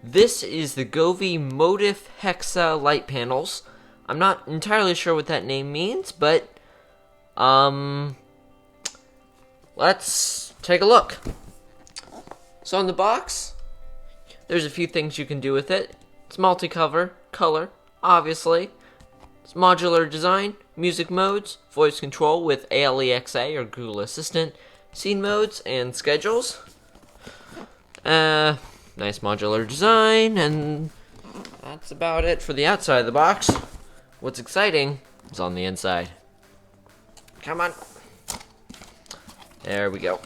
This is the Govee Hexa light panels. I'm not entirely sure what that name means, but let's take a look. So on the box, there's a few things you can do with it. It's multi-color, obviously. It's modular design, music modes, voice control with ALEXA or Google Assistant, scene modes, and schedules. Nice modular design, and that's about it for the outside of the box. What's exciting is on the inside. Come on. There we go.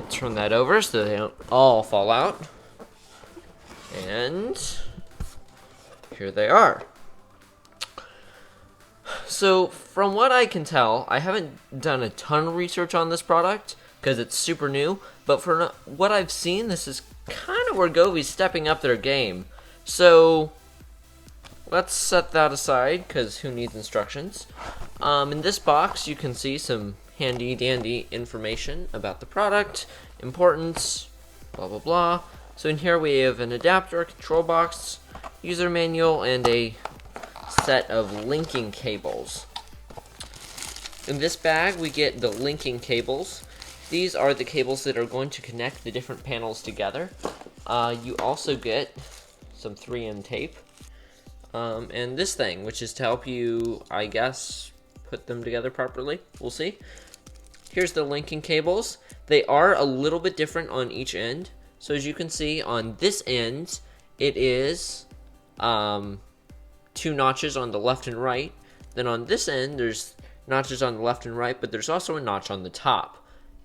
Turn that over so they don't all fall out. And here they are. So, from what I can tell, I haven't done a ton of research on this product because it's super new, but for what I've seen, this is kind of where Govee's stepping up their game. So, let's set that aside because who needs instructions? In this box, you can see some handy dandy information about the product, importance, blah blah blah. So in here we have an adapter, control box, user manual, and a set of linking cables. In this bag we get the linking cables. These are the cables that are going to connect the different panels together. You also get some 3M tape, and this thing, which is to help you, I guess, put them together properly. We'll see. Here's the linking cables. They are a little bit different on each end. So as you can see, on this end, it is 2 notches on the left and right. Then on this end, there's notches on the left and right, but there's also a notch on the top.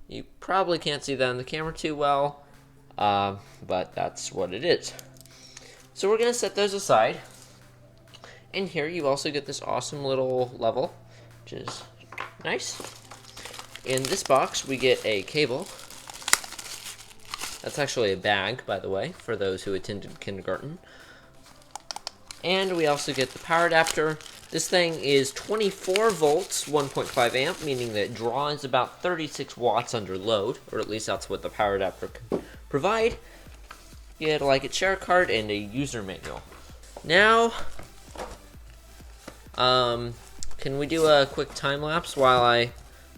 You probably can't see that on the camera too well, but that's what it is. So we're gonna set those aside. And here you also get this awesome little level, which is nice. In this box, we get a cable. That's actually a bag, by the way, for those who attended kindergarten. And we also get the power adapter. This thing is 24 volts, 1.5 amp, meaning that it draws about 36 watts under load, or at least that's what the power adapter can provide. You get a like it share card and a user manual. Now, can we do a quick time lapse while I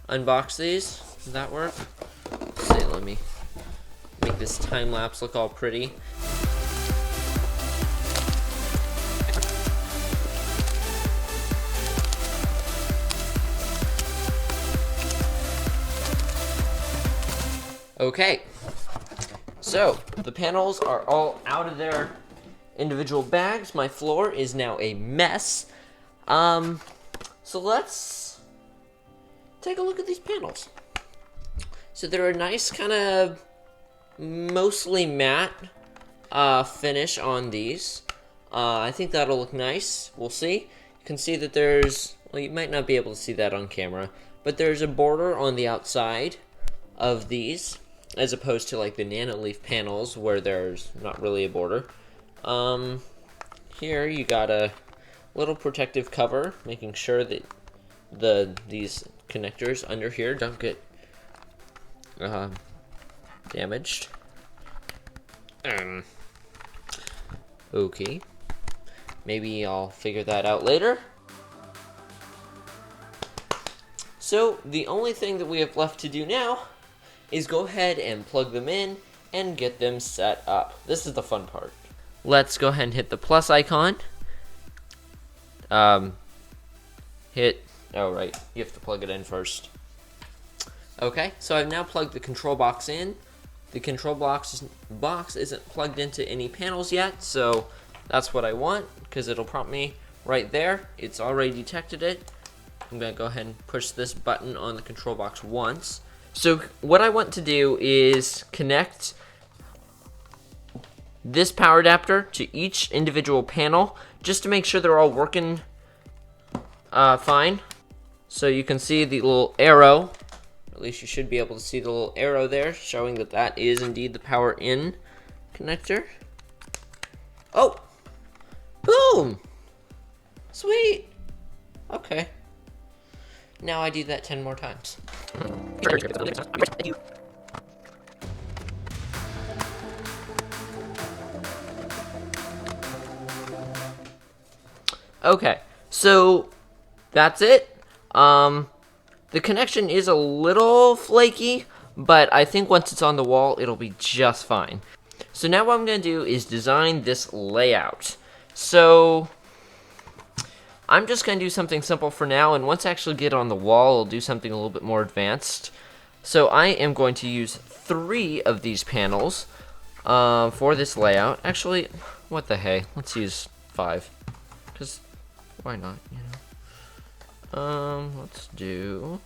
unbox these? Does that work? Let's see, let me make this time lapse look all pretty. Okay, so the panels are all out of their individual bags. My floor is now a mess. So let's take a look at these panels. So they're a nice kind of mostly matte finish on these. I think that'll look nice. We'll see. You can see that there's, well, you might not be able to see that on camera, but there's a border on the outside of these, as opposed to like the nanoleaf panels where there's not really a border. Here you got a little protective cover, making sure that these connectors under here don't get damaged. Okay, maybe I'll figure that out later. So the only thing that we have left to do now is go ahead and plug them in and get them set up. This is the fun part. Let's go ahead and hit the plus icon. Oh right, you have to plug it in first. Okay, so I've now plugged the control box in. The control box isn't plugged into any panels yet, so that's what I want, because it'll prompt me right there. It's already detected it. I'm gonna go ahead and push this button on the control box once. So what I want to do is connect this power adapter to each individual panel, just to make sure they're all working fine. So you can see the little arrow, at least you should be able to see the little arrow there, showing that that is indeed the power in connector. Oh, boom, sweet, okay. Now I do that 10 more times. Okay, so that's it. The connection is a little flaky, but I think once it's on the wall, it'll be just fine. So now what I'm going to do is design this layout. So I'm just going to do something simple for now, and once I actually get on the wall, I'll do something a little bit more advanced. So I am going to use 3 of these panels for this layout. Actually, what the hey, let's use 5, because why not, you know? Let's do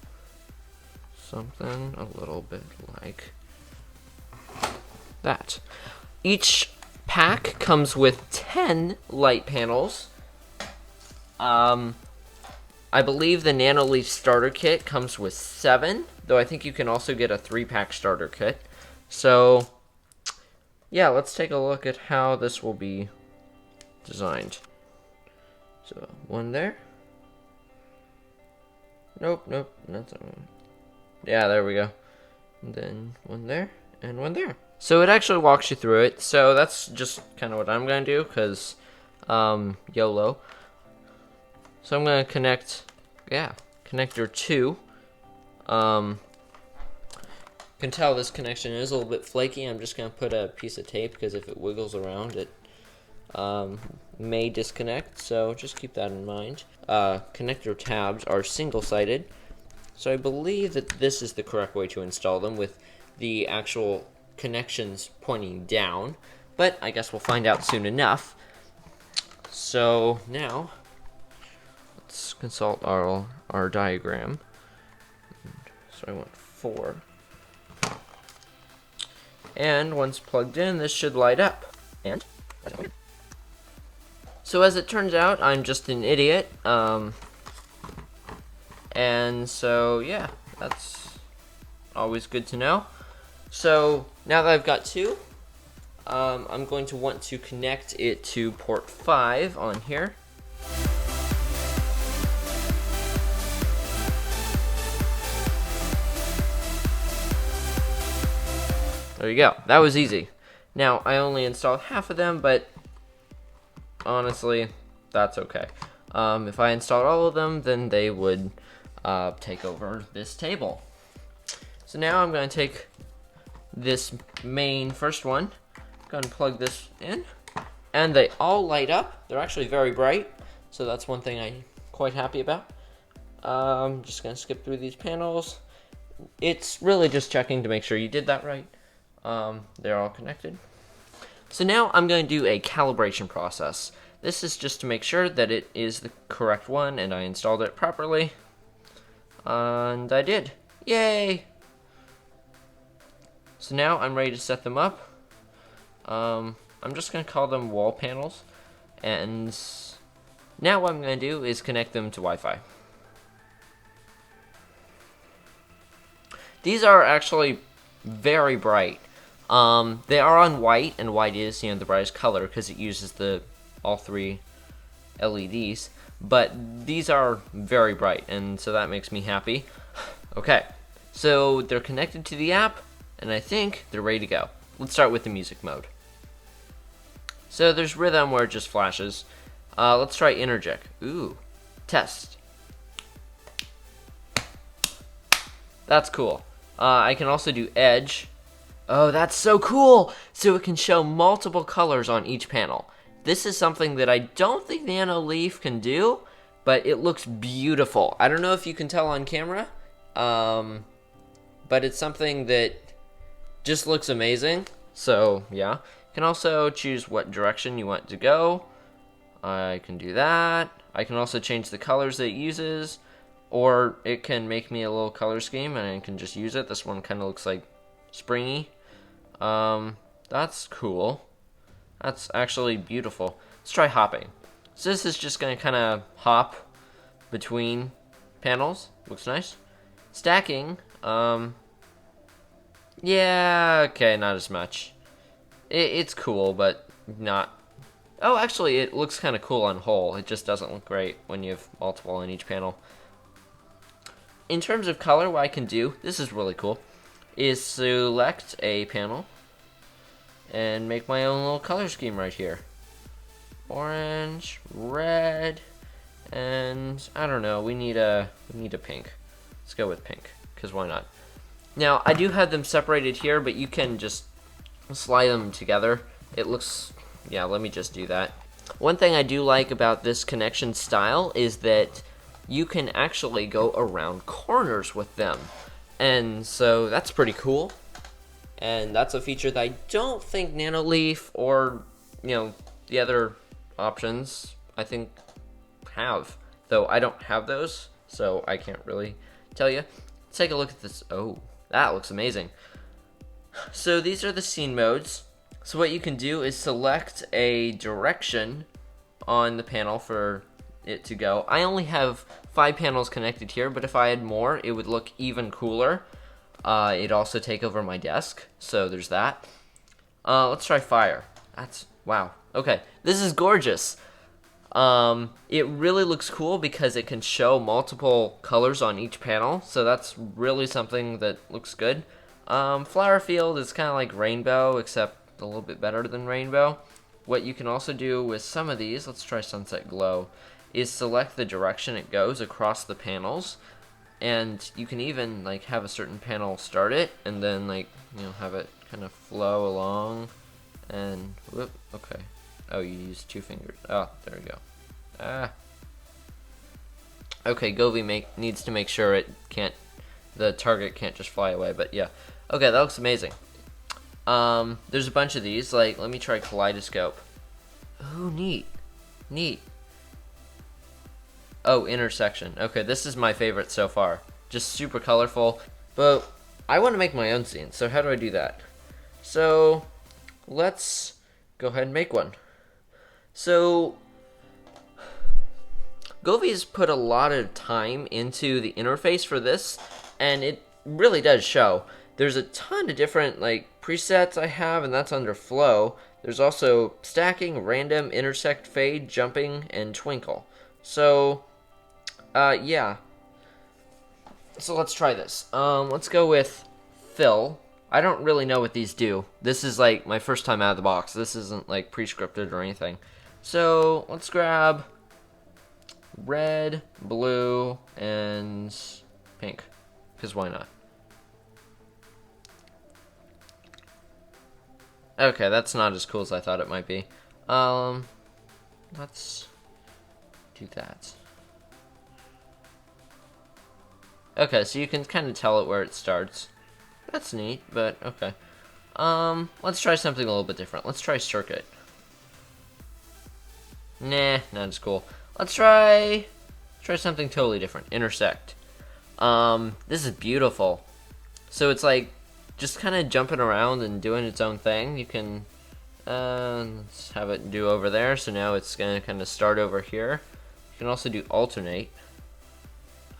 something a little bit like that. Each pack comes with 10 light panels. I believe the Nano Leaf starter kit comes with 7, though I think you can also get a 3-pack starter kit. So, yeah, let's take a look at how this will be designed. So, 1 there. Nope, that's not one. Yeah, there we go. And then 1 there, and 1 there. So it actually walks you through it, so that's just kind of what I'm going to do, because, YOLO. So I'm going to connect, connector 2. Can tell this connection is a little bit flaky. I'm just going to put a piece of tape, because if it wiggles around, it may disconnect, so just keep that in mind. Connector tabs are single-sided, so I believe that this is the correct way to install them, with the actual connections pointing down, but I guess we'll find out soon enough. So now let's consult our diagram. So I want 4, and once plugged in, this should light up. And so as it turns out, I'm just an idiot, and so yeah, that's always good to know. So now that I've got 2, I'm going to want to connect it to port 5 on here. There you go. That was easy. Now, I only installed half of them, but honestly, that's okay. If I installed all of them, then they would take over this table. So now I'm going to take this main first one, going to plug this in, and they all light up. They're actually very bright, so that's one thing I'm quite happy about. I'm just going to skip through these panels. It's really just checking to make sure you did that right. They're all connected. So now I'm going to do a calibration process. This is just to make sure that it is the correct one and I installed it properly. And I did. Yay! So now I'm ready to set them up. I'm just going to call them wall panels. And now what I'm going to do is connect them to Wi-Fi. These are actually very bright. They are on white, and white is, the brightest color because it uses all 3 LEDs. But these are very bright, and so that makes me happy. Okay, so they're connected to the app, and I think they're ready to go. Let's start with the music mode. So there's rhythm where it just flashes. Let's try interject. Ooh, test. That's cool. I can also do edge. Oh, that's so cool! So it can show multiple colors on each panel. This is something that I don't think Nano Leaf can do, but it looks beautiful. I don't know if you can tell on camera, but it's something that just looks amazing. So, yeah. You can also choose what direction you want to go. I can do that. I can also change the colors that it uses, or it can make me a little color scheme and I can just use it. This one kind of looks like springy. That's cool. That's actually beautiful. Let's try hopping. So this is just going to kind of hop between panels. Looks nice. Stacking, yeah, okay, not as much. It's cool, but not... Oh, actually, it looks kind of cool on whole. It just doesn't look great when you have multiple on each panel. In terms of color, what I can do, this is really cool, is select a panel and make my own little color scheme right here. Orange, red, And I don't know, we need a pink. Let's go with pink, because why not? Now, I do have them separated here, but you can just slide them together. It looks, yeah, let me just do that. One thing I do like about this connection style is that you can actually go around corners with them. And so that's pretty cool. And that's a feature that I don't think Nanoleaf or, the other options, I think, have. Though I don't have those, so I can't really tell you. Let's take a look at this. Oh, that looks amazing. So these are the scene modes. So what you can do is select a direction on the panel for it to go. I only have 5 panels connected here, but if I had more, it would look even cooler. It'd also take over my desk, so there's that. Let's try fire. Wow. Okay, this is gorgeous. It really looks cool because it can show multiple colors on each panel, so that's really something that looks good. Flower field is kind of like rainbow, except a little bit better than rainbow. What you can also do with some of these, let's try sunset glow, is select the direction it goes across the panels, and you can even have a certain panel start it, and then have it kind of flow along, and whoop, okay. Oh, you use 2 fingers. Oh, there we go. Okay, Govee needs to make sure the target can't just fly away, but yeah. Okay, that looks amazing. There's a bunch of these, let me try kaleidoscope. Oh, neat. Oh, intersection. Okay, this is my favorite so far. Just super colorful, but I want to make my own scene, so how do I do that? So, let's go ahead and make one. So, Govee's put a lot of time into the interface for this, and it really does show. There's a ton of different presets I have, and that's under flow. There's also stacking, random, intersect, fade, jumping, and twinkle. So, yeah. So let's try this. Let's go with fill. I don't really know what these do. This is my first time out of the box. This isn't pre-scripted or anything. So let's grab red, blue, and pink, because why not? Okay, that's not as cool as I thought it might be. Let's do that. Okay, so you can kind of tell it where it starts. That's neat, but okay. Let's try something a little bit different. Let's try circuit. Nah, not as cool. Let's try something totally different. Intersect. This is beautiful. So it's just kind of jumping around and doing its own thing. You can let's have it do over there. So now it's gonna kind of start over here. You can also do alternate.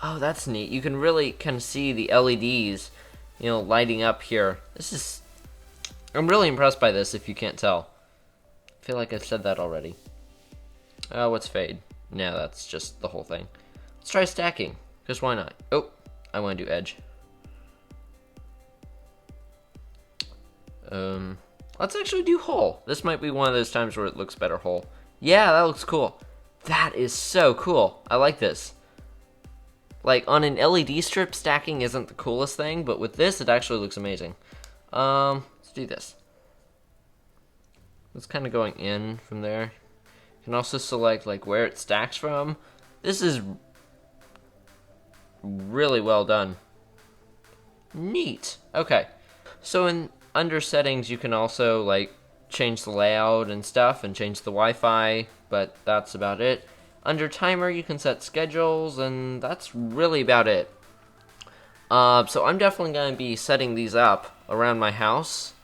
Oh, that's neat. You can really kind of see the LEDs, lighting up here. I'm really impressed by this, if you can't tell. I feel like I've said that already. What's fade? No, that's just the whole thing. Let's try stacking, because why not? Oh, I want to do edge. Let's actually do whole. This might be one of those times where it looks better whole. Yeah, that looks cool. That is so cool. I like this. On an LED strip, stacking isn't the coolest thing, but with this, it actually looks amazing. Let's do this. It's kind of going in from there. You can also select where it stacks from. This is really well done. Neat. Okay. So under settings, you can also change the layout and stuff and change the Wi-Fi, but that's about it. Under timer, you can set schedules, and that's really about it. So I'm definitely going to be setting these up around my house,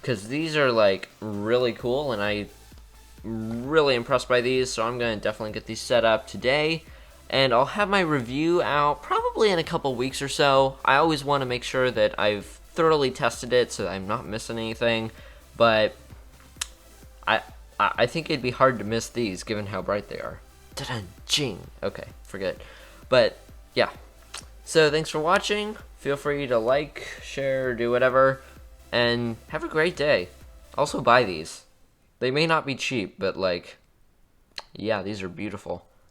because these are really cool, and I'm really impressed by these, so I'm going to definitely get these set up today, and I'll have my review out probably in a couple weeks or so. I always want to make sure that I've thoroughly tested it so that I'm not missing anything, but I think it'd be hard to miss these given how bright they are. Ta-da-ching! Okay, forget. But, yeah. So, thanks for watching. Feel free to share, do whatever, and have a great day. Also, buy these. They may not be cheap, but, yeah, these are beautiful.